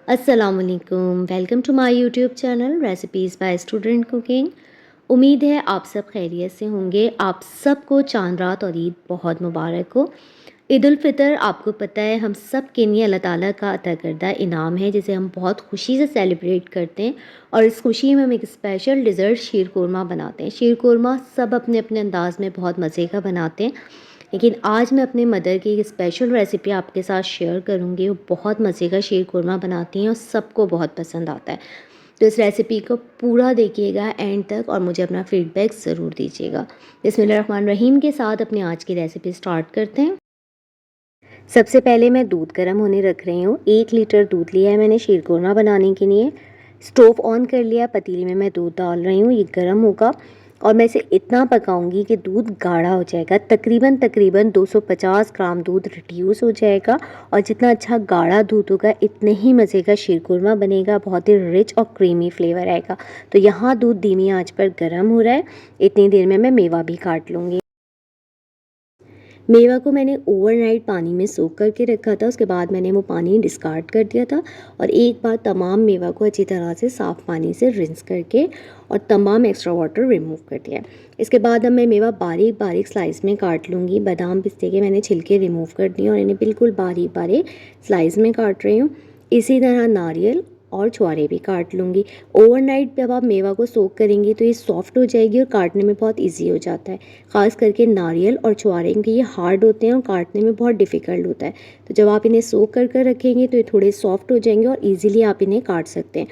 अस्सलामुअलैकुम, welcome to my YouTube channel recipes by student cooking. उम्मीद है आप सब खैरियत से होंगे। आप सबको चांद रात और ईद बहुत मुबारक हो। ईद उल फ़ितर आपको पता है हम सब के लिए अल्लाह ताला का अता करदा इनाम है, जिसे हम बहुत खुशी से सेलिब्रेट करते हैं। और इस खुशी में हम एक स्पेशल डिज़र्ट शीर कोरमा बनाते हैं। शीर कोरमा सब अपने अपने अंदाज़ में बहुत मज़े का बनाते हैं, लेकिन आज मैं अपने मदर की एक स्पेशल रेसिपी आपके साथ शेयर करूँगी। वो बहुत मज़े का शीर कोरमा बनाती हैं और सबको बहुत पसंद आता है। तो इस रेसिपी को पूरा देखिएगा एंड तक और मुझे अपना फीडबैक ज़रूर दीजिएगा। बिस्मिल्लाहिर्रहमानिर्रहीम के साथ अपनी आज की रेसिपी स्टार्ट करते हैं। सबसे पहले मैं दूध गर्म होने रख रही हूँ। 1 लीटर दूध लिया है मैंने शीर कोरमा बनाने के लिए। स्टोव ऑन कर लिया, पतीले में मैं दूध डाल रही हूँ, ये गर्म होगा और मैं इसे इतना पकाऊंगी कि दूध गाढ़ा हो जाएगा। तकरीबन तकरीबन 250 ग्राम दूध रिड्यूस हो जाएगा और जितना अच्छा गाढ़ा दूध होगा इतने ही मज़े का शीर कोरमा बनेगा, बहुत ही रिच और क्रीमी फ्लेवर आएगा। तो यहाँ दूध धीमी आंच पर गर्म हो रहा है, इतनी देर में मैं मेवा भी काट लूँगी। मेवा को मैंने ओवरनाइट पानी में सोख करके रखा था, उसके बाद मैंने वो पानी डिस्कार्ड कर दिया था और एक बार तमाम मेवा को अच्छी तरह से साफ़ पानी से रिंस करके और तमाम एक्स्ट्रा वाटर रिमूव कर दिया। इसके बाद अब मैं मेवा बारीक बारीक स्लाइस में काट लूँगी। बादाम पिस्ते के मैंने छिलके रिमूव कर दिए और इन्हें बिल्कुल बारीक बारीक स्लाइस में काट रही हूँ। इसी तरह नारियल और छुआरे भी काट लूँगी। ओवरनाइट जब आप मेवा को सोक करेंगी तो ये सॉफ्ट हो जाएगी और काटने में बहुत ईजी हो जाता है। ख़ास करके नारियल और छुआरे के ये हार्ड होते हैं और काटने में बहुत डिफ़िकल्ट होता है। तो जब आप इन्हें सोक कर कर रखेंगे तो ये थोड़े सॉफ्ट हो जाएंगे और ईज़िली आप इन्हें काट सकते हैं।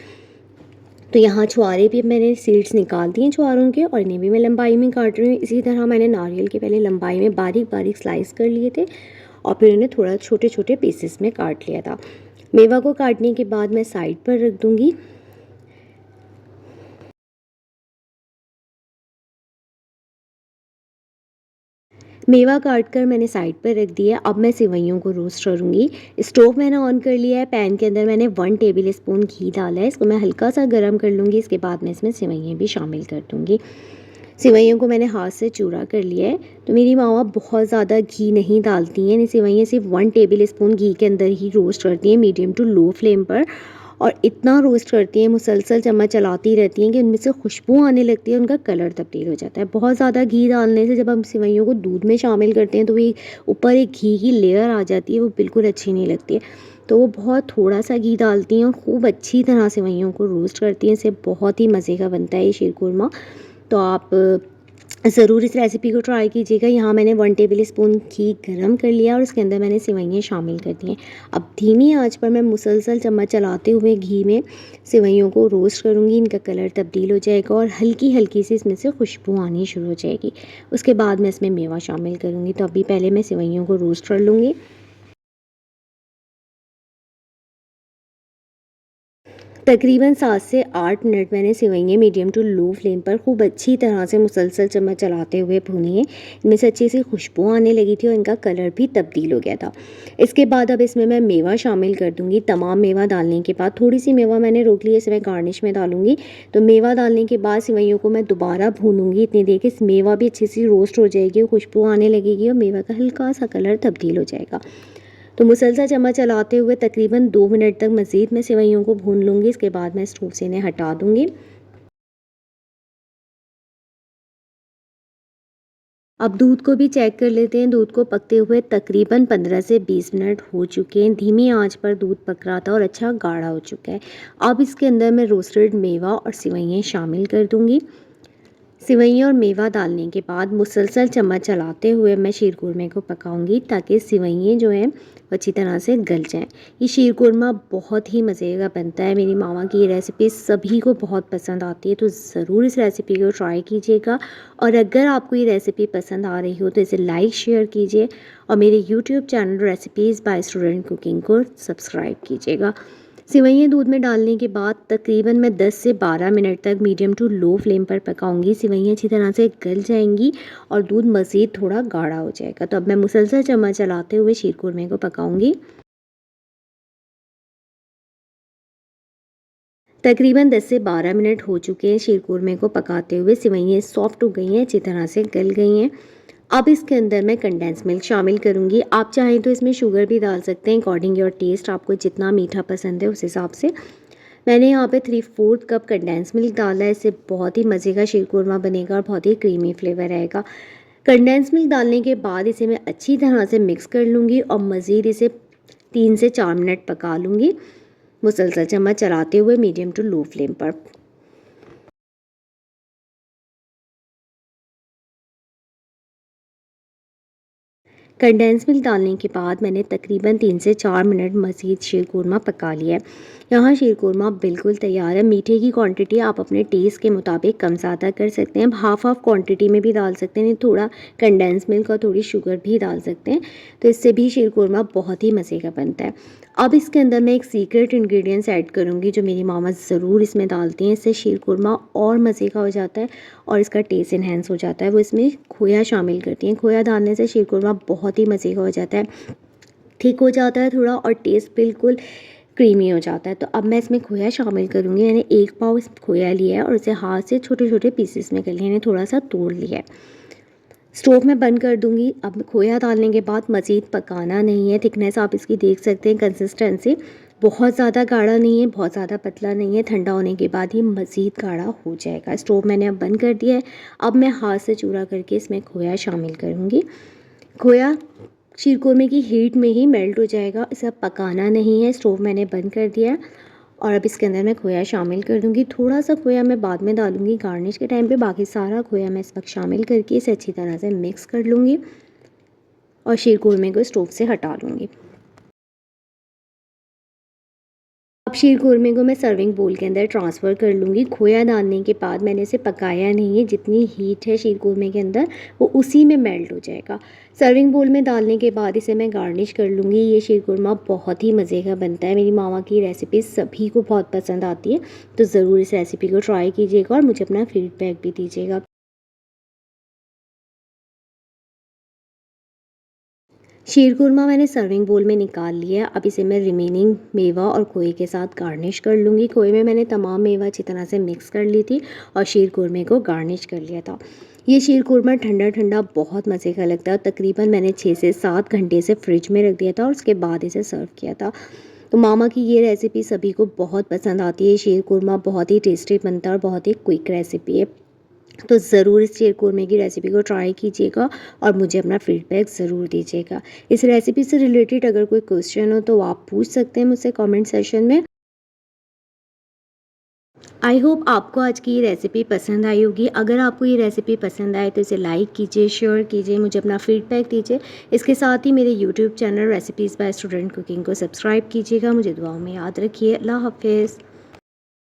तो यहाँ छुआरे भी मैंने सीड्स निकाल दिए छुआरों के और इन्हें भी मैं लंबाई में काट रही हूँ। इसी तरह मैंने नारियल के पहले लंबाई में बारीक बारीक स्लाइस कर लिए थे और फिर इन्हें थोड़ा छोटे छोटे पीसेस में काट लिया था। मेवा को काटने के बाद मैं साइड पर रख दूँगी। मेवा काट कर मैंने साइड पर रख दिया। अब मैं सेवइयों को रोस्ट करूँगी। स्टोव मैंने ऑन कर लिया है। पैन के अंदर मैंने 1 टेबल स्पून घी डाला है। इसको मैं हल्का सा गर्म कर लूँगी। इसके बाद मैं इसमें सेवइयाँ भी शामिल कर दूँगी। सेवइयों को मैंने हाथ से चूरा कर लिया है। तो मेरी माँ बहुत ज़्यादा घी नहीं डालती हैं। सेवइयाँ सिर्फ 1 टेबल स्पून घी के अंदर ही रोस्ट करती हैं, मीडियम टू लो फ्लेम पर। और इतना रोस्ट करती हैं, मुसलसल चम्मच चलाती रहती हैं कि उनमें से खुशबू आने लगती है, उनका कलर तब्दील हो जाता है। बहुत ज़्यादा घी डालने से जब हम सेवइयों को दूध में शामिल करते हैं तो वो ऊपर एक घी की लेयर आ जाती है, वो बिल्कुल अच्छी नहीं लगती है। तो वो बहुत थोड़ा सा घी डालती हैं और खूब अच्छी तरह सेवइयों को रोस्ट करती हैं। इससे बहुत ही मज़े का बनता है ये शीर खुरमा। तो आप ज़रूर इस रेसिपी को ट्राई कीजिएगा। यहाँ मैंने 1 टेबल स्पून घी गरम कर लिया और उसके अंदर मैंने सेवइयाँ शामिल कर दी हैं। अब धीमी आंच पर मैं मुसलसल चम्मच चलाते हुए घी में सेवइयों को रोस्ट करूँगी। इनका कलर तब्दील हो जाएगा और हल्की हल्की सी इसमें से खुशबू आनी शुरू हो जाएगी। उसके बाद मैं इसमें मेवा शामिल करूँगी। तो अभी पहले मैं सेवइयों को रोस्ट कर लूँगी। तकरीबन 7 से 8 मिनट मैंने सेवइयाँ मीडियम टू लो फ्लेम पर खूब अच्छी तरह से मुसलसल चम्मच चलाते हुए भूनी है। इनमें से अच्छी सी खुशबू आने लगी थी और इनका कलर भी तब्दील हो गया था। इसके बाद अब इसमें मैं मेवा शामिल कर दूँगी। तमाम मेवा डालने के बाद थोड़ी-सी मेवा मैंने रोक ली है, इसे मैं गार्निश में डालूँगी। तो मेवा डालने के बाद सेवइयों को मैं दोबारा भूनूँगी इतनी देर कि मेवा भी अच्छी सी रोस्ट हो जाएगी और खुशबू आने लगेगी और मेवा का हल्का-सा कलर तब्दील हो जाएगा। तो मुसलसल चम्मच चलाते हुए तकरीबन 2 मिनट तक मज़ीद मैं सेवइयों को भून लूँगी। इसके बाद मैं स्टोव से इन्हें हटा दूँगी। अब दूध को भी चेक कर लेते हैं। दूध को पकते हुए तकरीबन 15 से 20 मिनट हो चुके हैं। धीमी आंच पर दूध पक रहा था और अच्छा गाढ़ा हो चुका है। अब इसके अंदर मैं रोस्टेड मेवा और सेवइयाँ शामिल कर दूँगी। सेवइयाँ और मेवा डालने के बाद मुसलसल चम्मच चलाते हुए मैं शीर खुरमे को पकाऊंगी ताकि सेवइयाँ जो हैं वो अच्छी तरह से गल जाएं। ये शीर खुरमा बहुत ही मज़े का बनता है। मेरी मामा की ये रेसिपी सभी को बहुत पसंद आती है, तो ज़रूर इस रेसिपी को ट्राई कीजिएगा। और अगर आपको ये रेसिपी पसंद आ रही हो तो इसे लाइक शेयर कीजिए और मेरे YouTube channel recipes by student cooking को सब्सक्राइब कीजिएगा। सेवइयाँ दूध में डालने के बाद तकरीबन मैं 10 से 12 मिनट तक मीडियम टू लो फ्लेम पर पकाऊंगी। सेवइयाँ अच्छी तरह से गल जाएंगी और दूध मज़ीद थोड़ा गाढ़ा हो जाएगा। तो अब मैं मुसलसल चम्मच चलाते हुए शीर खुरमे को पकाऊंगी। तकरीबन 10 से 12 मिनट हो चुके हैं शीर खुरमे को पकाते हुए। सेवइयाँ सॉफ्ट हो गई हैं, अच्छी तरह से गल गई हैं। अब इसके अंदर मैं कंडेंस मिल्क शामिल करूँगी। आप चाहें तो इसमें शुगर भी डाल सकते हैं अकॉर्डिंग योर टेस्ट, आपको जितना मीठा पसंद है उस हिसाब से। मैंने यहाँ पे 3/4 कप कंडेंस मिल्क डाला है, इससे बहुत ही मज़े का शीरकुरमा बनेगा और बहुत ही क्रीमी फ्लेवर आएगा। कंडेंस मिल्क डालने के बाद इसे मैं अच्छी तरह से मिक्स कर लूँगी और मज़ीद इसे 3 से 4 मिनट पका लूँगी, मुसलसल चम्मच चलाते हुए मीडियम टू लो फ्लेम पर। कंडेंस मिल्क डालने के बाद मैंने तकरीबन 3 से 4 मिनट मज़ीद शीरकुरमा पका लिया है। यहाँ शीरकुरमा बिल्कुल तैयार है। मीठे की क्वांटिटी आप अपने टेस्ट के मुताबिक कम ज़्यादा कर सकते हैं। आप हाफ़ क्वांटिटी में भी डाल सकते हैं, थोड़ा कंडेंस मिल्क और थोड़ी शुगर भी डाल सकते हैं, तो इससे भी शीरकुरमा बहुत ही मज़े का बनता है। अब इसके अंदर मैं एक सीक्रेट इंग्रेडिएंट्स ऐड करूँगी जो मेरी मामा ज़रूर इसमें डालती हैं, इससे शीरकुरमा और मज़े का हो जाता है और इसका टेस्ट इन्हेंस हो जाता है। वो इसमें खोया शामिल करती हैं। खोया डालने से शीरकुरमा बहुत ही मज़े का हो जाता है, थिक हो जाता है थोड़ा और टेस्ट बिल्कुल क्रीमी हो जाता है। तो अब मैं इसमें खोया शामिल करूँगी। मैंने 1 पाव इस खोया लिया है और इसे हाथ से छोटे-छोटे पीसेस में कर लिया, यानी थोड़ा-सा तोड़ लिया है। स्टोव मैं बंद कर दूँगी। अब खोया डालने के बाद मज़ीद पकाना नहीं है। थिकनेस आप इसकी देख सकते हैं, कंसिस्टेंसी बहुत ज़्यादा गाढ़ा नहीं है, बहुत ज़्यादा पतला नहीं है। ठंडा होने के बाद ये मज़ीद गाढ़ा हो जाएगा। स्टोव मैंने अब बंद कर दिया है। अब मैं हाथ से चूरा करके इसमें खोया शामिल करूँगी। खोया शीरकुरमे की हीट में ही मेल्ट हो जाएगा, इसे अब पकाना नहीं है। स्टोव मैंने बंद कर दिया है और अब इसके अंदर मैं खोया शामिल कर दूँगी। थोड़ा-सा खोया मैं बाद में डालूँगी गार्निश के टाइम पे, बाकी सारा खोया मैं इस वक्त शामिल करके इसे अच्छी तरह से मिक्स कर लूँगी और शीरकुरमे को स्टोव से हटा लूँगी। अब शीरकुरमे को मैं सर्विंग बोल के अंदर ट्रांसफ़र कर लूँगी। खोया डालने के बाद मैंने इसे पकाया नहीं है, जितनी हीट है शीरकुरमे के अंदर वो उसी में मेल्ट हो जाएगा। सर्विंग बोल में डालने के बाद इसे मैं गार्निश कर लूँगी। ये शीरकुरमा बहुत ही मज़े का बनता है। मेरी मामा की रेसिपी सभी को बहुत पसंद आती है, तो ज़रूर इस रेसिपी को ट्राई कीजिएगा और मुझे अपना फ़ीडबैक भी दीजिएगा। शीरकुरमा मैंने सर्विंग बोल में निकाल लिया है। अब इसे मैं रिमेनिंग मेवा और खोए के साथ गार्निश कर लूँगी। खोए में मैंने तमाम मेवा अच्छी तरह से मिक्स कर ली थी और शीरकुरमे को गार्निश कर लिया था। ये शीरकुरमा ठंडा-ठंडा बहुत मज़े का लगता है और तकरीबन मैंने 6 से 7 घंटे से फ्रिज में रख दिया था और उसके बाद इसे सर्व किया था। तो मामा की ये रेसिपी सभी को बहुत पसंद आती है। शीरकुरमा बहुत ही टेस्टी बनता है और बहुत ही क्विक रेसिपी है। तो ज़रूर इस शीरकुरमे की रेसिपी को ट्राई कीजिएगा और मुझे अपना फ़ीडबैक ज़रूर दीजिएगा। इस रेसिपी से रिलेटेड अगर कोई क्वेश्चन हो तो आप पूछ सकते हैं मुझसे कमेंट सेशन में। आई होप आपको आज की ये रेसिपी पसंद आई होगी। अगर आपको ये रेसिपी पसंद आए तो इसे लाइक कीजिए, शेयर कीजिए, मुझे अपना फ़ीडबैक दीजिए। इसके साथ ही मेरे YouTube channel recipes by student cooking को सब्सक्राइब कीजिएगा। मुझे दुआओं में याद रखिए। अल्लाह हाफ़िज़।